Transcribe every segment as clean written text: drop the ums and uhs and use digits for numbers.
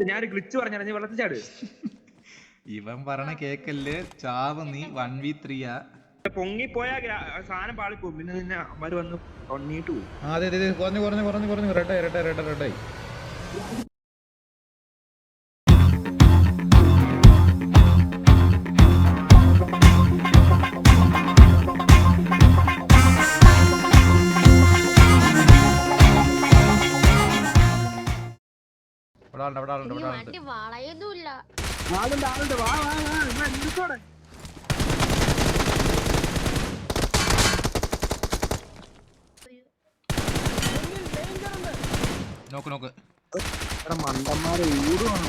ഞാൻ ഗ്ലിച്ച് പറഞ്ഞു വെള്ളത്തിൽ ചാട്. ഇവൻ പറഞ്ഞ കേക്കല്ലേ, ചാവ് നീ 1v3 പൊങ്ങിപ്പോയാ സാധനം പാളിപ്പോവും. പിന്നെ നിന്നെ അവര് വന്ന് തൊണ്ണിട്ട് പോകും. അതെ അതെ കുറഞ്ഞു റെഡായി. നോക്ക് മണ്ടന്മാരെ ഊടുവാണ്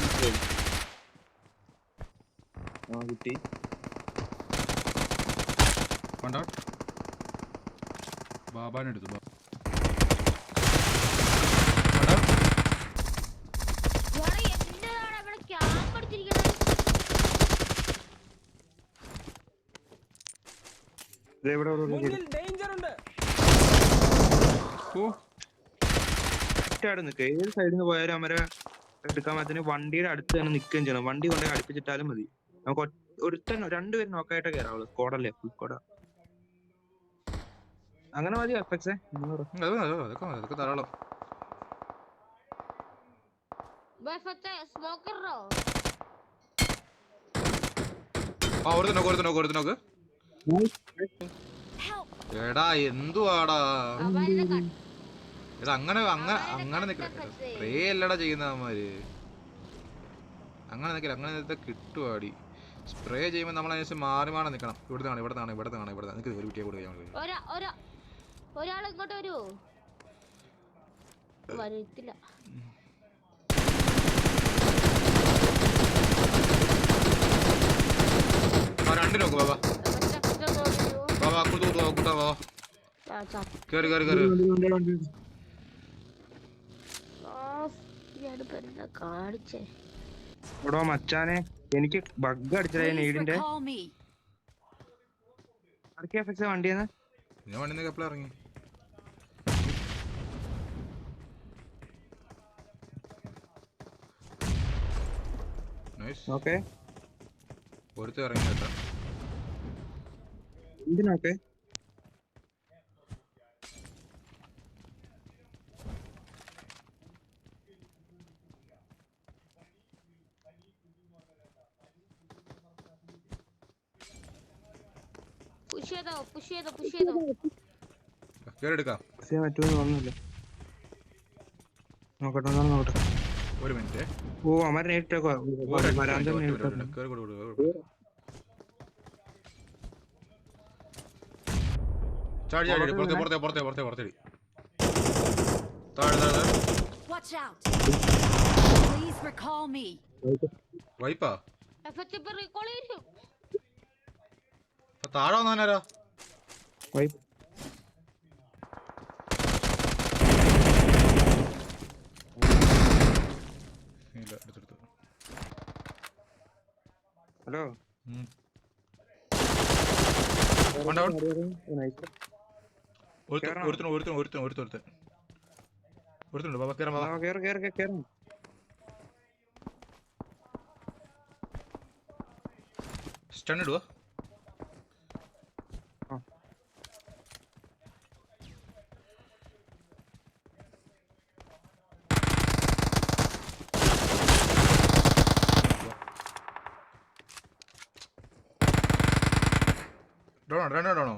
കിട്ടി. ബാബാനെടുത്തു. ഏത് സൈഡിൽ നിന്ന് പോയാലും അവരെ എടുക്കാൻ പറ്റുന്ന വണ്ടിയുടെ അടുത്ത് തന്നെ നിൽക്കുകയും ചെയ്യണം. വണ്ടി കൊണ്ടുപോയി അടുപ്പിച്ചിട്ടാലും മതി. നമുക്ക് ഒരുത്തൻ രണ്ടുപേരും നോക്കായിട്ട് കയറാവുള്ളൂ. സ്കോഡല്ലേ, ഫുൾ സ്കോഡാ. അങ്ങനെ മതി. എഫക്സേ ധാരാളം. നോക്ക്. എടാ എന്തുവാടാ എടാ, അങ്ങനെ സ്പ്രേ അല്ലടാ ചെയ്യുന്നവന്മാര്. അങ്ങനെ കിട്ടുവാടി. സ്പ്രേ ചെയ്യുമ്പോ നമ്മളതിനനുസരിച്ച് മാറി നിക്കണം. ഇവിടുത്തെ നിനക്ക് ഒരു കുട്ടിയെ കൊടുക്കാൻ ഒരാൾ ഇങ്ങോട്ട് വരുമോ? വരത്തില്ല. രണ്ട് നോക്ക് ബാബാ. എടോ മച്ചാനെ, എനിക്ക് ബഗ് അടിച്ചതാ നെയ്ഡിന്റെ. വണ്ടിന്ന് ഇറങ്ങി. ഒരുത്ത ഇറങ്ങി കേട്ടോ. എന്തിനൊക്കെ നോക്കട്ടെ. ഒരു മിനിറ്റ്. ഓ അമര നേരിട്ടേക്കോ. വൈപ്പാ താഴെ വന്നാരാ? ഹലോ, സ്റ്റൺ ഇടുവോ? ഡോണോ?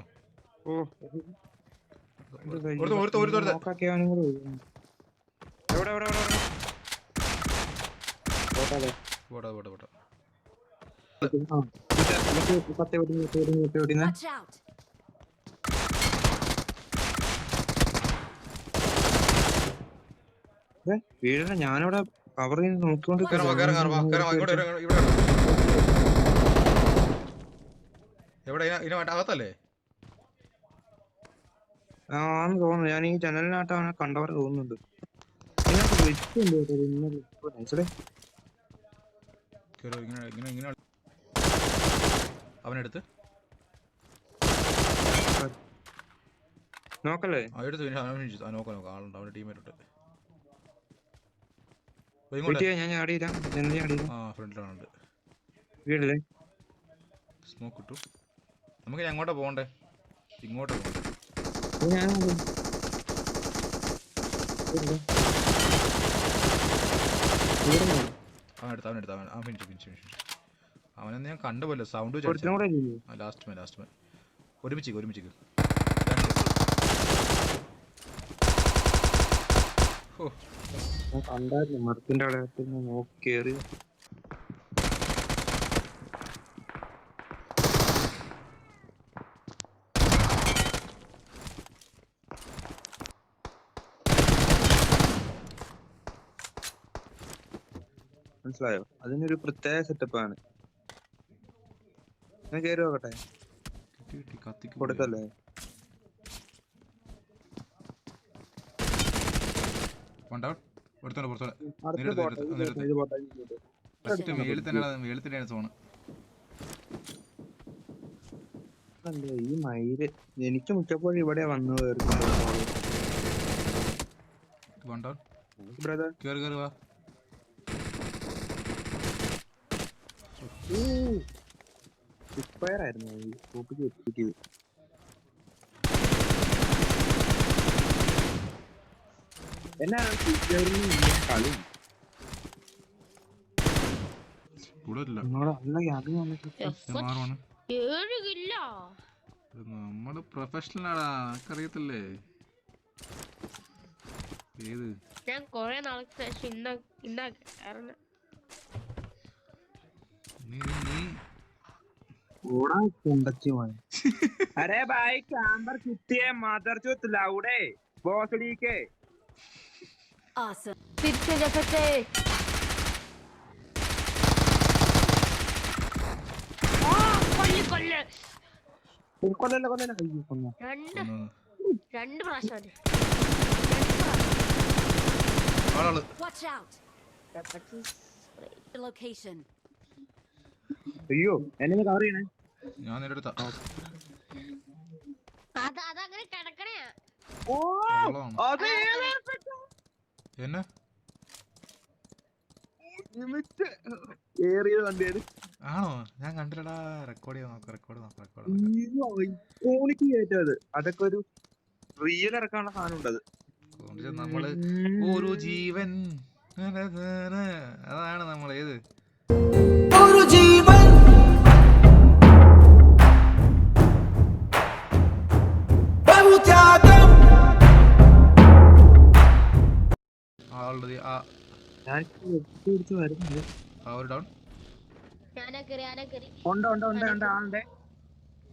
വീഴ. ഞാനിവിടെ കവർ ചെയ്ത് നോക്കിക്കൊണ്ട് അകത്തല്ലേ ആന്ന് തോന്നുന്നു. ഞാൻ ഈ ജനലിനായിട്ട് അവനെ കണ്ടവരെ തോന്നുന്നുണ്ട്. അവനെടുത്ത് നോക്കല്ലേ നോക്കാം ആളുണ്ട് അവന്റെ ടീമേറ്റ് വെയിറ്റ് ചെയ്യാം, ഞാൻ ചാടിയിരാം. എന്ത് ചാടിയില്ല ആ ഫ്രണ്ടിലാണുണ്ട് വീടല്ലേ? സ്മോക്ക് കിട്ടും. നമുക്ക് എങ്ങോട്ടാ പോകണ്ടേ? ഇങ്ങോട്ട് പോകണ്ടേ? ഞാൻ അവനൊന്നും ഞാൻ കണ്ടുപോലെ സൗണ്ട് ഒരുത്തനും കൂടെ ഇല്ലേ? ലാസ്റ്റ് മാൻ ഒരുമിച്ച് ഞാൻ കണ്ടായിരുന്നു മരത്തിന്റെ അവിടെ നോക്കി കേറി. മനസ്സിലായോ? അതിനൊരു പ്രത്യേക സെറ്റപ്പാണ്. ഞാൻ കേറി നോക്കട്ടെ, കൊടുത്തല്ലേ? അടുത്ത പോട്ടെ, ഇത് പോട്ടെ. അല്ലേ ഈ മയില് എനിക്ക് മിക്കപ്പോഴും ഇവിടെ വന്നു ബ്രദർ. ആയിരുന്നു ഈ കൂപ്പിക്ക് എത്തിക്കിയത്. എന്നാ കളി നമ്മള് പ്രൊഫഷണലാടാ, അറിയത്തില്ലേ? ഏത് ഞാൻ കൊറേ നാൾക്ക് ശേഷം अरे भाई कैमर कितनी है मदर चोत लाउडे भोसड़ी के awesome पीछे जैसे രണ്ട് പ്രാവശ്യം watch out the location അയ്യോ എന്നെ കവർ ചെയ്യണേ. ഞാൻ നേരെടുത്ത അതങ്ങനെ കിടക്കണേ. എന്നെ ആണോ? ഞാൻ കണ്ടില്ലടാ. റെക്കോർഡ് കേട്ടത് അതൊക്കെ ഒരു റിയൽ ഇറക്കാനുള്ള സാധനം ഉണ്ടത്. നമ്മള് ഒരു ജീവൻ അതാണ് നമ്മൾ ഏത് ഒരു ജീവൻ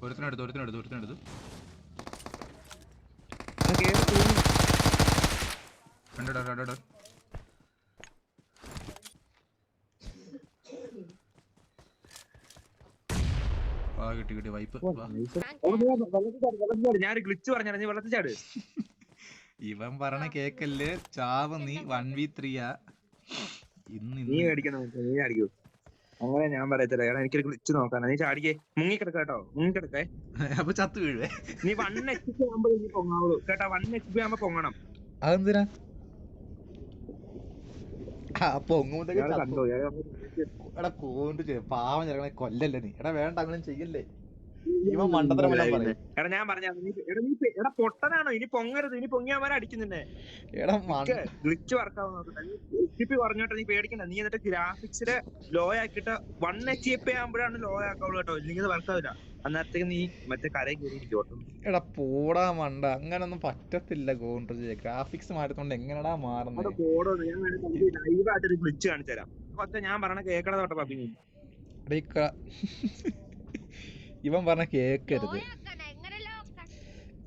ഒരുത്തിനെടുത്തു കിട്ടി വൈപ്പ്. ഞാൻ ഗ്ലിച്ച് പറഞ്ഞു, നീ വെള്ളത്തിൽ ചാട്. ഇവൻ പറഞ്ഞ കേക്കല്ലേ ചാവ് നീ 1v3 നീ മേടിക്കണം, നീ അടിക്കൂ. അങ്ങനെ ഞാൻ പറയത്തില്ല. ഏടാ എനിക്കൊരു ഗ്ലിച്ച് നോക്കാനാ. നീ ചാടിക്കേ, മുങ്ങിക്കിടക്ക കേട്ടോ, മുങ്ങിക്കിടക്കേ. അപ്പൊ ചത്ത് വീഴുവേ. നീ 1 HP ആകുമ്പോ നീ പൊങ്ങാവുള്ളൂ കേട്ടോ. 1 HP ആകുമ്പോ പൊങ്ങണം. അതെന്തിനാ? കണ്ടോ എടാ കോണ്ട് പാവം ചെറുക്കണെ കൊല്ലല്ലേ നീ. എടാ വേണ്ട അങ്ങനെ ചെയ്യല്ലേ. ഇവൻ മണ്ടത്തരമെല്ലാം പറയും. എടാ ഞാൻ പറഞ്ഞ എടാ പൊട്ടനാണോ? ഇനി പൊങ്ങരുത്, ഇനി പൊങ്ങിയാൽ അടിക്കുന്നുണ്ടേ. എടാ ഗ്ലിച്ച് വർക്കാവുന്ന പറഞ്ഞോട്ടെ, നീ പേടിക്കണ്ട. നീ എന്നിട്ട് ഗ്രാഫിക്സില് ലോ ആക്കിയിട്ട് 1 HP ആകുമ്പോഴാണ് ലോ ആക്കാവുള്ളൂ കേട്ടോ, ഇല്ലെങ്കിൽ ഇത് വർക്കാവില്ല. അന്നേരത്തേക്ക് നീ മറ്റേ കരയിൽ കയറിയിരിക്കും. എടാ പോടാ മണ്ട, അങ്ങനൊന്നും പറ്റത്തില്ല. കോണ്ട് ഗ്രാഫിക്സ് മാറ്റുന്നോണ്ട് എങ്ങനെടാ മാറുന്നത്? ലൈവായിട്ടൊരു ഗ്ലിച്ച് കാണിച്ചു തരാം. പക്ഷെ ഞാൻ പറഞ്ഞ കേക്കട തൊട്ട പപ്പി. ഇവൻ പറഞ്ഞ കേക്കരുത്.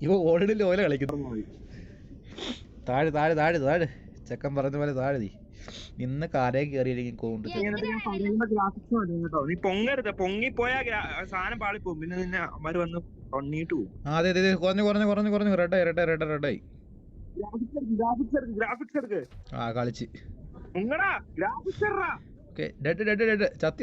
ഇവ ഓൾറെഡി ലോല കളിക്കുന്നു. താഴെ ചെക്കൻ പറഞ്ഞ പോലെ താഴെ നിന്ന് കാലേ കയറിയിരിക്കും കോണ്ട്. നീ പൊങ്ങരുത്, പൊങ്ങിപ്പോയാ സാധനം പാളിപ്പോവും. പിന്നെ നിന്നെ അവര് വന്ന് തൊണ്ണിട്ട് പോകും. അതെ കുറഞ്ഞു റെഡായി. ഗ്രാഫിക്സ് എടുക്ക്. ആ കളിച്ച് ചത്തി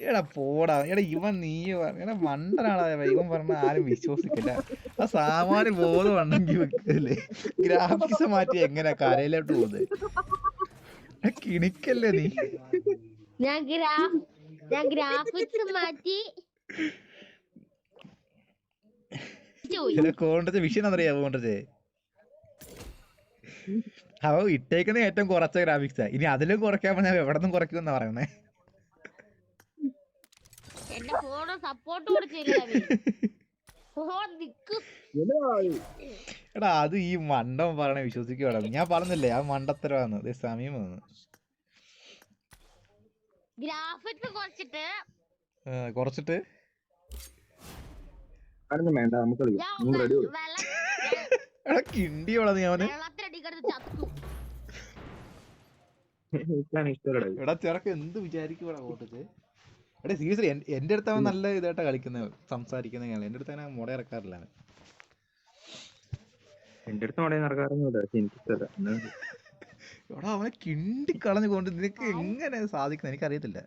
എടാ പോടാ എടാ ഇവൻ നീ എടാ മണ്ടനാടാ ഇവൻ പറഞ്ഞ ആരും വിശ്വസിക്കില്ല. ആ സാമാന്യ ബോധം ഉണ്ടെങ്കിൽ വെക്കല്ലേ. ഗ്രാഫിക്സ് മാറ്റി എങ്ങനെയാ കരയിലോട്ട് പോകുന്നത്? കിണിക്കല്ലേ നീ? ഞാൻ ഗ്രാഫിക്സ് മാറ്റി കോണ്ടത്തെ വിഷയം എന്നറിയാമോ? കോണ്ടത്തെ അവ ഇട്ടേക്കുന്ന ഏറ്റവും കുറച്ച ഗ്രാഫിക്സാ. ഇനി അതിലും കുറയ്ക്കാൻ പറഞ്ഞാൽ എവിടെ നിന്നും കുറയ്ക്കുമെന്നാ പറയണേ. എന്റെ ഫോണ് സപ്പോർട്ട് കൊടുത്തില്ല. ഫോൺ നിക്കും. എടാ അത് ഈ മണ്ടം പറയണ വിശ്വസിക്കുവാടാ. ഞാൻ പറഞ്ഞില്ലേ ആ മണ്ടത്തരമാന്ന്. സമയം വന്നു ഗ്രാഫിക്സ് കുറച്ചിട്ട് വേണ്ട നമുക്ക് റെഡി എടാ കിണ്ടിയോളാ നീ അവന്. എടാ ചെറുക്ക് എന്ത് വിചാരിക്കൂടാ കോട്ടത്ത്. എടാ സീരിയസ്ലി എന്റെ അടുത്ത് അവൻ നല്ല ഇതായിട്ടാ കളിക്കുന്നത്, സംസാരിക്കുന്ന. എന്റെ അടുത്ത് അവനെ മുട ഇറക്കാറില്ല അവൻ. എന്റെ അടുത്ത് അവിടെ നടക്കാറൊന്നുമില്ല. പക്ഷെ എനിക്കിഷ്ടല്ല. എടാ അവനെ കിണ്ടി കളഞ്ഞു കൊണ്ട് നിനക്ക് എങ്ങനെ സാധിക്കുന്നത് എനിക്കറിയത്തില്ല.